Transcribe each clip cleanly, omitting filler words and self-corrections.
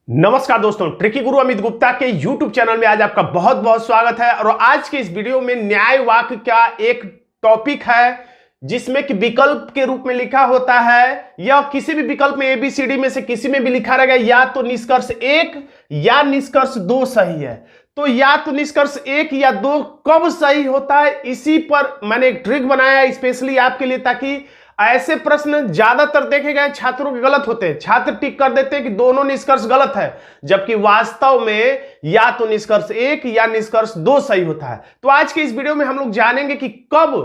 नमस्कार दोस्तों, ट्रिकी गुरु अमित गुप्ता के YouTube चैनल में आज आपका बहुत बहुत स्वागत है। और आज के इस वीडियो में न्याय वाक्य का एक टॉपिक है जिसमें कि विकल्प के रूप में लिखा होता है या किसी भी विकल्प में ABCD में से किसी में भी लिखा रहेगा या तो निष्कर्ष एक या निष्कर्ष दो सही है। तो या तो निष्कर्ष एक या दो कब सही होता है, इसी पर मैंने एक ट्रिक बनाया है स्पेशली आपके लिए, ताकि ऐसे प्रश्न ज्यादातर देखे गए छात्रों के गलत होते हैं। छात्र टिक कर देते हैं कि दोनों निष्कर्ष गलत है, जबकि वास्तव में या तो निष्कर्ष एक या निष्कर्ष दो सही होता है। तो आज के इस वीडियो में हम लोग जानेंगे कि कब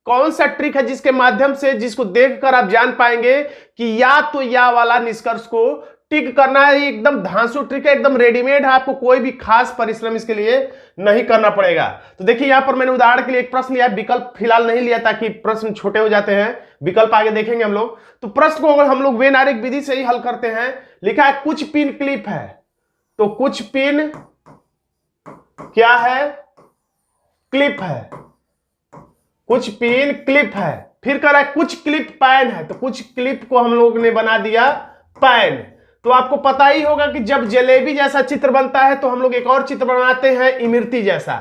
कौन सा ट्रिक है जिसके माध्यम से, जिसको देखकर आप जान पाएंगे कि या तो या वाला निष्कर्ष को टिक करना है। एकदम धांसू ट्रिक है, एकदम रेडीमेड है, आपको कोई भी खास परिश्रम इसके लिए नहीं करना पड़ेगा। तो देखिए यहां पर मैंने उदाहरण के लिए एक प्रश्न लिया, विकल्प फिलहाल नहीं लिया ताकि प्रश्न छोटे हो जाते हैं, विकल्प आगे देखेंगे हम लोग। तो प्रश्न को अगर हम लोग वेनारिक विधि से ही हल करते हैं, लिखा है कुछ पिन क्लिप है। तो कुछ पिन क्या है? क्लिप है। कुछ पिन क्लिप है। फिर कह रहा है कुछ क्लिप पैन है। तो कुछ क्लिप को हम लोग ने बना दिया पैन। तो आपको पता ही होगा कि जब जलेबी जैसा चित्र बनता है तो हम लोग एक और चित्र बनाते हैं इमरती जैसा।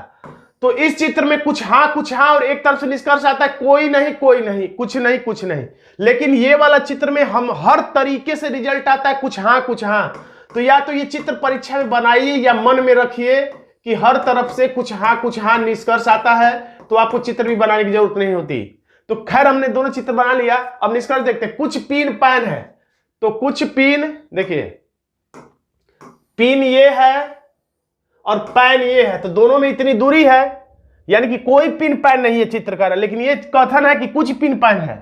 तो इस चित्र में कुछ हाँ और एक तरफ से निष्कर्ष आता है कोई नहीं कोई नहीं, कुछ नहीं कुछ नहीं। लेकिन ये वाला चित्र में हम हर तरीके से रिजल्ट आता है कुछ हाँ। तो या तो ये चित्र परीक्षा में बनाइए या मन में रखिए कि हर तरफ से कुछ हाँ निष्कर्ष आता है, तो आपको चित्र भी बनाने की जरूरत नहीं होती। तो खैर हमने दोनों चित्र बना लिया। अब निष्कर्ष देखते हैं। कुछ पिन पैन है। तो कुछ पिन, देखिए पिन ये है और पैन ये है, तो दोनों में इतनी दूरी है, यानी कि कोई पिन पैन नहीं है चित्रकार। लेकिन ये कथन है कि कुछ पिन पैन है,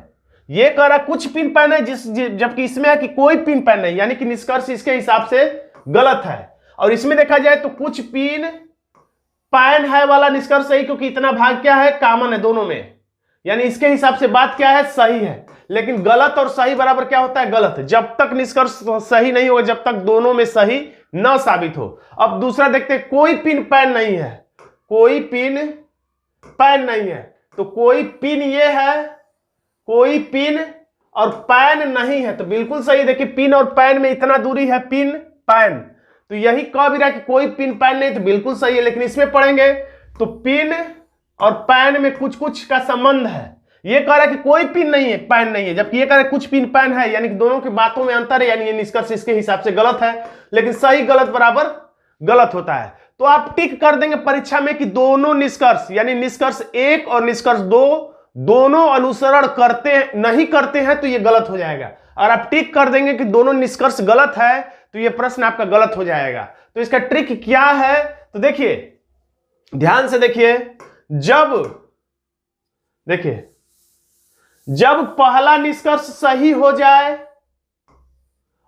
ये कह रहा कुछ पिन पैन है जबकि इसमें है कि कोई पिन पैन नहीं, यानी कि निष्कर्ष इसके हिसाब से गलत है। और इसमें देखा जाए तो कुछ पिन पैन है वाला निष्कर्ष सही, क्योंकि इतना भाग क्या है, कॉमन है दोनों में, यानी इसके हिसाब से बात क्या है, सही है। लेकिन गलत और सही बराबर क्या होता है, गलत। जब तक निष्कर्ष सही नहीं होगा जब तक दोनों में सही न साबित हो। अब दूसरा देखते हैं, कोई पिन पैन नहीं है। कोई पिन पैन नहीं है। तो कोई पिन ये है, कोई पिन और पैन नहीं है, तो बिल्कुल सही। देखिए पिन और पैन में इतना दूरी है, पिन पैन, तो यही कह भी रहा है कि कोई पिन पैन नहीं, तो बिल्कुल सही है। लेकिन इसमें पढ़ेंगे तो पिन और पैन में कुछ कुछ का संबंध है। ये कह रहा है कि कोई पिन नहीं है पैन नहीं है, जबकि ये कह रहा है कुछ पिन पैन है, यानी कि दोनों की बातों में अंतर है, यानी ये निष्कर्ष इसके हिसाब से गलत है। लेकिन सही गलत बराबर गलत होता है। तो आप टिक कर देंगे परीक्षा में कि दोनों निष्कर्ष, यानी निष्कर्ष एक और निष्कर्ष दो, दोनों अनुसरण करते नहीं करते हैं तो ये गलत हो जाएगा। और आप टिक कर देंगे कि दोनों निष्कर्ष गलत है तो ये प्रश्न आपका गलत हो जाएगा। तो इसका ट्रिक क्या है, तो देखिए ध्यान से देखिए। जब पहला निष्कर्ष सही हो जाए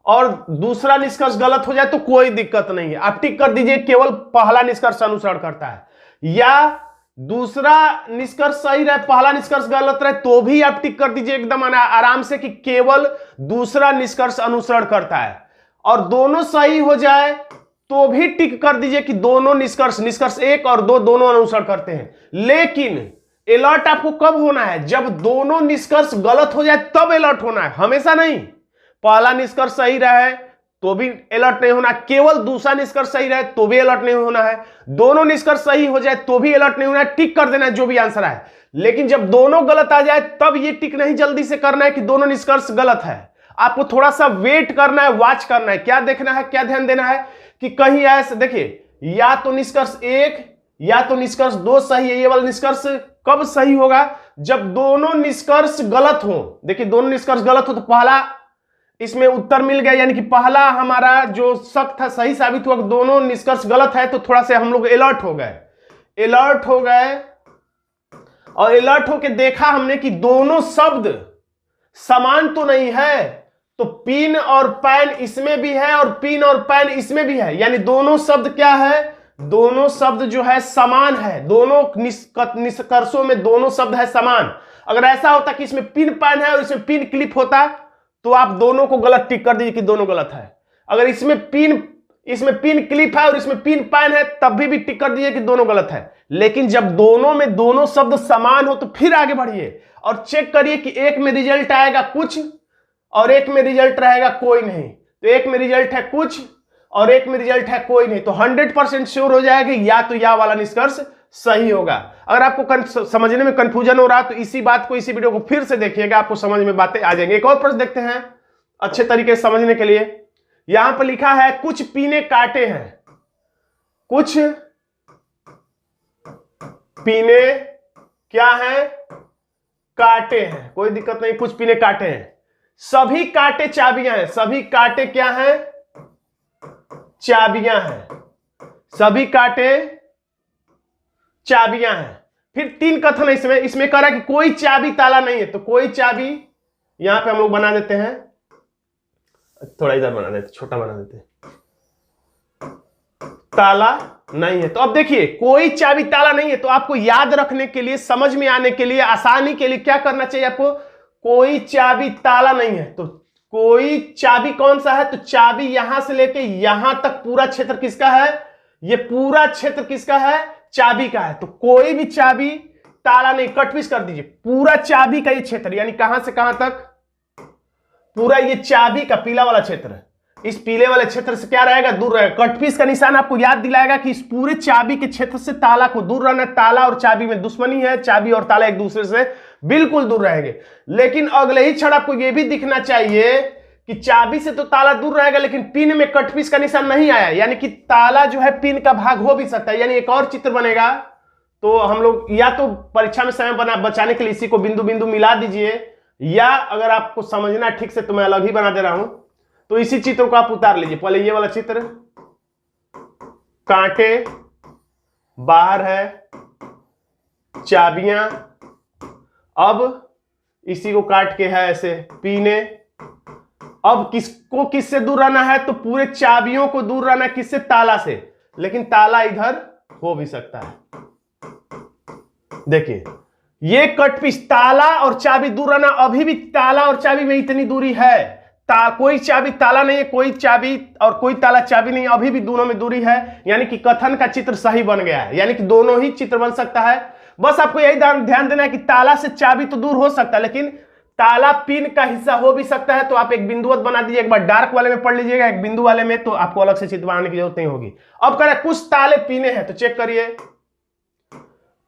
और दूसरा निष्कर्ष गलत हो जाए तो कोई दिक्कत नहीं है, आप टिक कर दीजिए केवल पहला निष्कर्ष अनुसरण करता है। या दूसरा निष्कर्ष सही रहे पहला निष्कर्ष गलत रहे तो भी आप टिक कर दीजिए एकदम आराम से कि केवल दूसरा निष्कर्ष अनुसरण करता है। और दोनों सही हो जाए तो भी टिक कर दीजिए कि दोनों निष्कर्ष एक और दो दोनों अनुसरण करते हैं। लेकिन अलर्ट आपको कब होना है, जब दोनों निष्कर्ष गलत हो जाए तब अलर्ट होना है, हमेशा नहीं। पहला निष्कर्ष सही रहे तो भी अलर्ट नहीं होना, केवल दूसरा निष्कर्ष सही रहे तो भी अलर्ट नहीं होना है, दोनों निष्कर्ष सही हो जाए तो भी अलर्ट नहीं होना है, टिक कर देना है जो भी आंसर है। लेकिन जब दोनों गलत आ जाए तब ये टिक नहीं जल्दी से करना है कि दोनों निष्कर्ष गलत है। आपको थोड़ा सा वेट करना है, वॉच करना है। क्या देखना है, क्या ध्यान देना है कि कहीं ऐसे देखिए, या तो निष्कर्ष एक या तो निष्कर्ष दो सही है। ये वाला निष्कर्ष कब सही होगा, जब दोनों निष्कर्ष गलत हो। देखिए दोनों निष्कर्ष गलत हो तो पहला इसमें उत्तर मिल गया, यानी कि पहला हमारा जो शक था सही साबित हुआ। दोनों निष्कर्ष गलत है तो थोड़ा से हम लोग अलर्ट हो गए और अलर्ट होके देखा हमने कि दोनों शब्द समान तो नहीं है। तो पिन और पैन इसमें भी है और पिन और पैन इसमें भी है, यानी दोनों शब्द क्या है, दोनों शब्द जो है समान है। दोनों निष्कर्षों में दोनों शब्द है समान। अगर ऐसा होता कि इसमें पिन पैन है और इसमें पिन क्लिप होता तो आप दोनों को गलत टिक कर दीजिए कि दोनों गलत है। अगर इसमें पिन क्लिप है और इसमें पिन पैन है तब भी टिक कर दीजिए कि दोनों गलत है। लेकिन जब दोनों में दोनों शब्द समान हो तो फिर आगे बढ़िए और चेक करिए कि एक में रिजल्ट आएगा कुछ और एक में रिजल्ट रहेगा कोई नहीं। तो एक में रिजल्ट है कुछ और एक में रिजल्ट है कोई नहीं, तो 100% श्योर हो जाएगा कि या तो या वाला निष्कर्ष सही होगा। अगर आपको समझने में कंफ्यूजन हो रहा तो इसी बात को, इसी वीडियो को फिर से देखिएगा, आपको समझ में बातें आ जाएंगी। एक और प्रश्न देखते हैं अच्छे तरीके से समझने के लिए। यहां पर लिखा है कुछ पीने काटे हैं, कुछ पीने क्या है, काटे हैं, कोई दिक्कत नहीं, कुछ पीने काटे हैं। सभी कांटे चाबियां हैं, सभी कांटे क्या हैं, चाबियां हैं, सभी कांटे चाबियां हैं। फिर 3 कथन है इसमें कह रहा है कि कोई चाबी ताला नहीं है, तो कोई चाबी यहां पे हम लोग बना देते हैं, थोड़ा इधर बना देते, छोटा बना देते, ताला नहीं है। तो अब देखिए कोई चाबी ताला नहीं है, तो आपको याद रखने के लिए, समझ में आने के लिए, आसानी के लिए क्या करना चाहिए आपको, कोई चाबी ताला नहीं है तो कोई चाबी कौन सा है, तो चाबी यहां से लेके यहां तक पूरा क्षेत्र किसका है, ये पूरा क्षेत्र किसका है, चाबी का है। तो कोई भी चाबी ताला नहीं, कटपीस कर दीजिए, पूरा चाबी का ये क्षेत्र, यानी कहां से कहां तक, पूरा ये चाबी का पीला वाला क्षेत्र, इस पीले वाले क्षेत्र से क्या रहेगा, दूर रहेगा। कटपीस का निशान आपको याद दिलाएगा कि इस पूरे चाबी के क्षेत्र से ताला को दूर रहना। ताला और चाबी में दुश्मनी है, चाबी और ताला एक दूसरे से बिल्कुल दूर रहेंगे। लेकिन अगले ही क्षण आपको यह भी दिखना चाहिए कि चाबी से तो ताला दूर रहेगा, लेकिन पिन में कटपीस का निशान नहीं आया, यानी कि ताला जो है पिन का भाग हो भी सकता है। यानी एक और चित्र बनेगा, तो हम लोग या तो परीक्षा में समय बचाने के लिए इसी को बिंदु बिंदु मिला दीजिए, या अगर आपको समझना ठीक से तो मैं अलग ही बना दे रहा हूं, तो इसी चित्र को आप उतार लीजिए। पहले ये वाला चित्र, कांटे बाहर है, चाबियां, अब इसी को काट के है ऐसे पीने। अब किसको किससे दूर रहना है, तो पूरे चाबियों को दूर रहना, किससे, ताला से, लेकिन ताला इधर हो भी सकता है। देखिए ये कटपीस, ताला और चाबी दूर रहना, अभी भी ताला और चाबी में इतनी दूरी है, कोई चाबी ताला नहीं है, कोई चाबी और कोई ताला चाबी नहीं है, अभी भी दोनों में दूरी है, यानी कि कथन का चित्र सही बन गया है, यानी कि दोनों ही चित्र बन सकता है। बस आपको यही ध्यान देना है कि ताला से चाबी तो दूर हो सकता है, लेकिन ताला पिन का हिस्सा हो भी सकता है। तो आप एक बिंदुवत बना दीजिए, एक बार डार्क वाले में पढ़ लीजिएगा, एक बिंदु वाले में, तो आपको अलग से चित्र बनाने की जरूरत नहीं होगी। अब कह रहा है कुछ ताले पीने हैं, तो चेक करिए,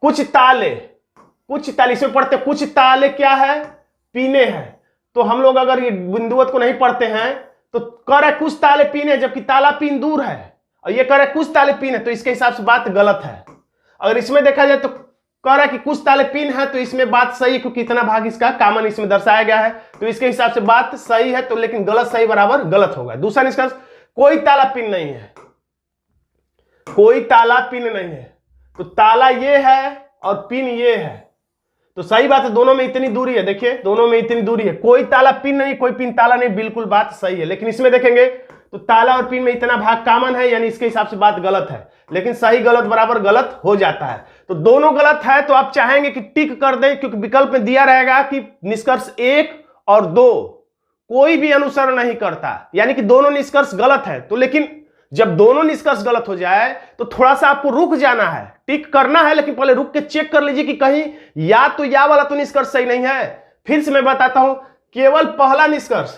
कुछ ताले, इसमें पढ़ते कुछ ताले क्या है, पीने हैं। तो हम लोग अगर ये बिंदुवत को नहीं पढ़ते हैं तो कह रहा है कुछ ताले पीने, जबकि ताला पिन दूर है, और ये कह रहा है कुछ ताले पीने, तो इसके हिसाब से बात गलत है। अगर इसमें देखा जाए तो कह रहा है कि कुछ ताले पिन है, तो इसमें बात सही है, क्योंकि इतना भाग इसका कॉमन इसमें दर्शाया गया है, तो इसके हिसाब से बात सही है। तो लेकिन गलत सही बराबर गलत होगा। दूसरा निष्कर्ष, कोई ताला पिन नहीं है, कोई ताला पिन नहीं है, तो ताला ये है और पिन ये है, तो सही बात है, दोनों में इतनी दूरी है। देखिए दोनों में इतनी दूरी है, कोई ताला पिन नहीं, कोई पिन ताला नहीं, बिल्कुल बात सही है। लेकिन इसमें देखेंगे तो ताला और पिन में इतना भाग कॉमन है, यानी इसके हिसाब से बात गलत है। लेकिन सही गलत बराबर गलत हो जाता है, तो दोनों गलत है। तो आप चाहेंगे कि टिक कर दें, क्योंकि विकल्प में दिया रहेगा कि निष्कर्ष 1 और 2 कोई भी अनुसरण नहीं करता, यानी कि दोनों निष्कर्ष गलत है। तो लेकिन जब दोनों निष्कर्ष गलत हो जाए तो थोड़ा सा आपको रुक जाना है, टिक करना है, लेकिन पहले रुक के चेक कर लीजिए कि कहीं या तो या वाला तो निष्कर्ष सही नहीं है। फिर से मैं बताता हूं, केवल पहला निष्कर्ष,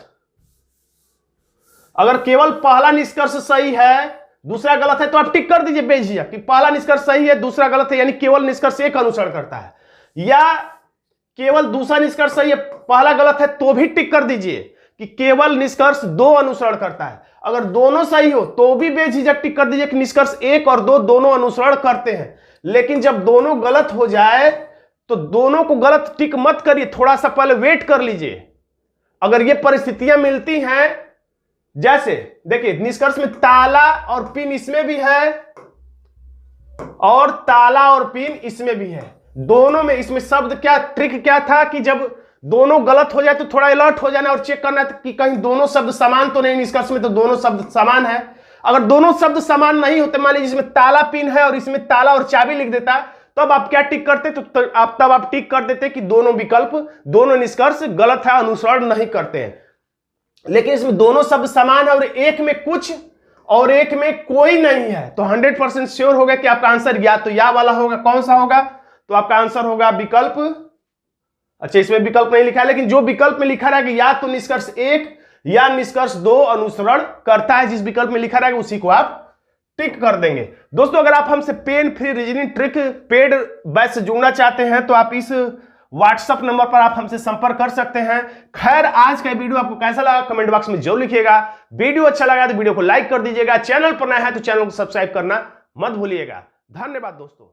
अगर केवल पहला निष्कर्ष सही है, दूसरा गलत है, तो आप टिक कर दीजिए बेझिझक कि पहला निष्कर्ष सही है, दूसरा गलत है, यानी केवल निष्कर्ष 1 अनुसरण करता है। या केवल दूसरा निष्कर्ष सही है, पहला गलत है, तो भी टिक कर दीजिए कि केवल निष्कर्ष 2 अनुसरण करता है। अगर दोनों सही हो तो भी बेझिझक टिक कर दीजिए कि निष्कर्ष 1 और 2 दोनों अनुसरण करते हैं। लेकिन जब दोनों गलत हो जाए तो दोनों को गलत टिक मत करिए, थोड़ा सा पहले वेट कर लीजिए। अगर ये परिस्थितियां मिलती हैं, जैसे देखिए निष्कर्ष में ताला और पिन इसमें भी है और ताला और पिन इसमें भी है, दोनों में। इसमें शब्द क्या, ट्रिक क्या था कि जब दोनों गलत हो जाए तो थोड़ा अलर्ट हो जाना और चेक करना कि कहीं दोनों शब्द समान तो नहीं। निष्कर्ष में तो दोनों शब्द समान है। अगर दोनों शब्द समान नहीं होते, मान लीजिए इसमें ताला पिन है और इसमें ताला और चाबी लिख देता, तब आप क्या टिक करते, तो आप टिक कर देते कि दोनों विकल्प, दोनों निष्कर्ष गलत है, अनुसरण नहीं करते हैं। लेकिन इसमें दोनों शब्द समान है और एक में कुछ और एक में कोई नहीं है, तो 100% श्योर होगा कि आपका आंसर या तो या वाला होगा। कौन सा होगा, तो आपका आंसर होगा विकल्प, अच्छा इसमें विकल्प नहीं लिखा है, लेकिन जो विकल्प में लिखा रहा कि या तो निष्कर्ष 1 या निष्कर्ष 2 अनुसरण करता है। जिस विकल्प में लिखा रहेगा उसी को आप टिक कर देंगे। दोस्तों अगर आप हमसे pain free reasoning trick paid batch से जुड़ना चाहते हैं तो आप इस व्हाट्सएप नंबर पर आप हमसे संपर्क कर सकते हैं। खैर आज का वीडियो आपको कैसा लगा कमेंट बॉक्स में जरूर लिखिएगा। वीडियो अच्छा लगा तो वीडियो को लाइक कर दीजिएगा। चैनल पर नया है तो चैनल को सब्सक्राइब करना मत भूलिएगा। धन्यवाद दोस्तों।